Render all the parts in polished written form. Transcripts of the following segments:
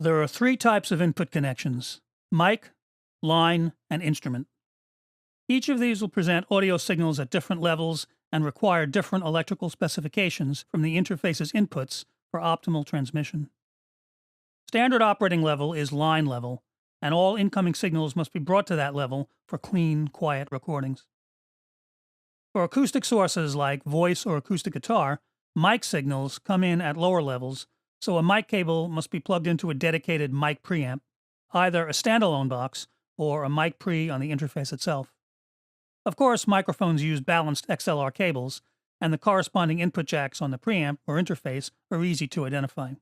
There are three types of input connections: mic, line, and instrument. Each of these will present audio signals at different levels and require different electrical specifications from the interface's inputs for optimal transmission. Standard operating level is line level, and all incoming signals must be brought to that level for clean, quiet recordings. For acoustic sources like voice or acoustic guitar, mic signals come in at lower levels, so a mic cable must be plugged into a dedicated mic preamp, either a standalone box or a mic pre on the interface itself. Of course, microphones use balanced XLR cables, and the corresponding input jacks on the preamp or interface are easy to identify.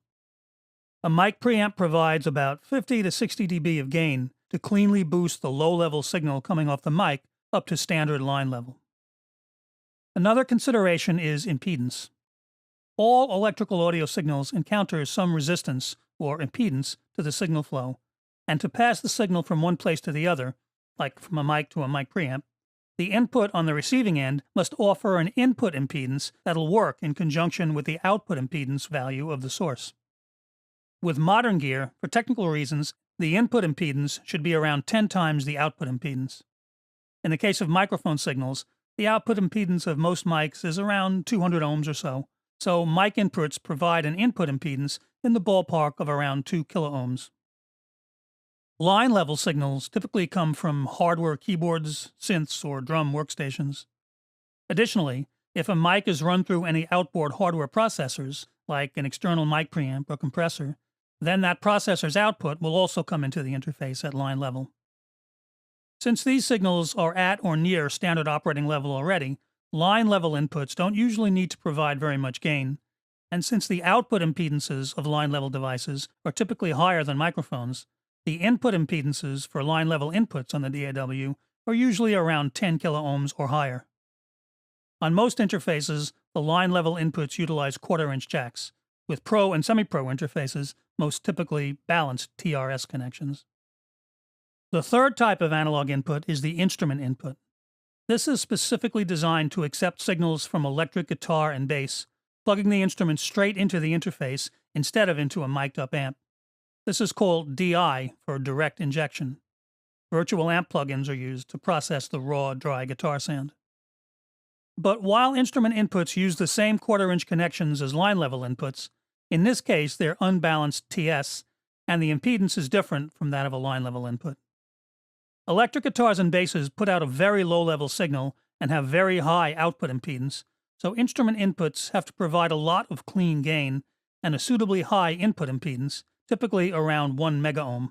A mic preamp provides about 50 to 60 dB of gain to cleanly boost the low-level signal coming off the mic up to standard line level. Another consideration is impedance. All electrical audio signals encounter some resistance or impedance to the signal flow, and to pass the signal from one place to the other, like from a mic to a mic preamp, the input on the receiving end must offer an input impedance that'll work in conjunction with the output impedance value of the source. With modern gear, for technical reasons, the input impedance should be around 10 times the output impedance. In the case of microphone signals, the output impedance of most mics is around 200 ohms or so mic inputs provide an input impedance in the ballpark of around 2 kiloohms. Line-level signals typically come from hardware keyboards, synths, or drum workstations. Additionally, if a mic is run through any outboard hardware processors, like an external mic preamp or compressor, then that processor's output will also come into the interface at line level. Since these signals are at or near standard operating level already, line-level inputs don't usually need to provide very much gain, and since the output impedances of line-level devices are typically higher than microphones, the input impedances for line-level inputs on the DAW are usually around 10 kiloohms or higher. On most interfaces, the line-level inputs utilize quarter-inch jacks, with pro and semi-pro interfaces most typically balanced TRS connections. The third type of analog input is the instrument input. This is specifically designed to accept signals from electric guitar and bass, plugging the instrument straight into the interface instead of into a mic'd-up amp. This is called DI for direct injection. Virtual amp plugins are used to process the raw, dry guitar sound. But while instrument inputs use the same quarter-inch connections as line-level inputs, in this case they're unbalanced TS, and the impedance is different from that of a line-level input. Electric guitars and basses put out a very low-level signal and have very high output impedance, so instrument inputs have to provide a lot of clean gain and a suitably high input impedance, typically around 1 megaohm.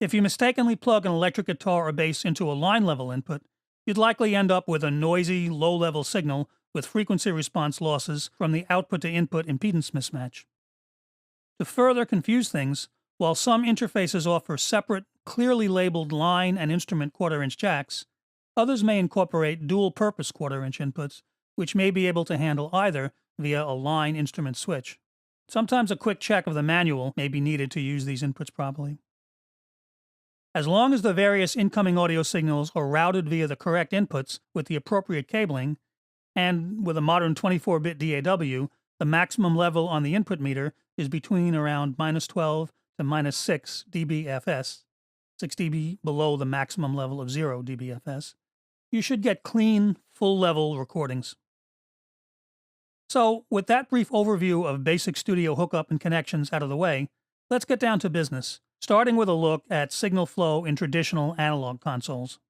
If you mistakenly plug an electric guitar or bass into a line-level input, you'd likely end up with a noisy, low-level signal with frequency response losses from the output-to-input impedance mismatch. To further confuse things, while some interfaces offer separate, clearly labeled line and instrument quarter-inch jacks, others may incorporate dual-purpose quarter-inch inputs, which may be able to handle either via a line instrument switch. Sometimes a quick check of the manual may be needed to use these inputs properly. As long as the various incoming audio signals are routed via the correct inputs with the appropriate cabling, and with a modern 24-bit DAW, the maximum level on the input meter is between around -12 to -6 dBFS, 6 dB below the maximum level of 0 dBFS, you should get clean, full-level recordings. So, with that brief overview of basic studio hookup and connections out of the way, let's get down to business, starting with a look at signal flow in traditional analog consoles.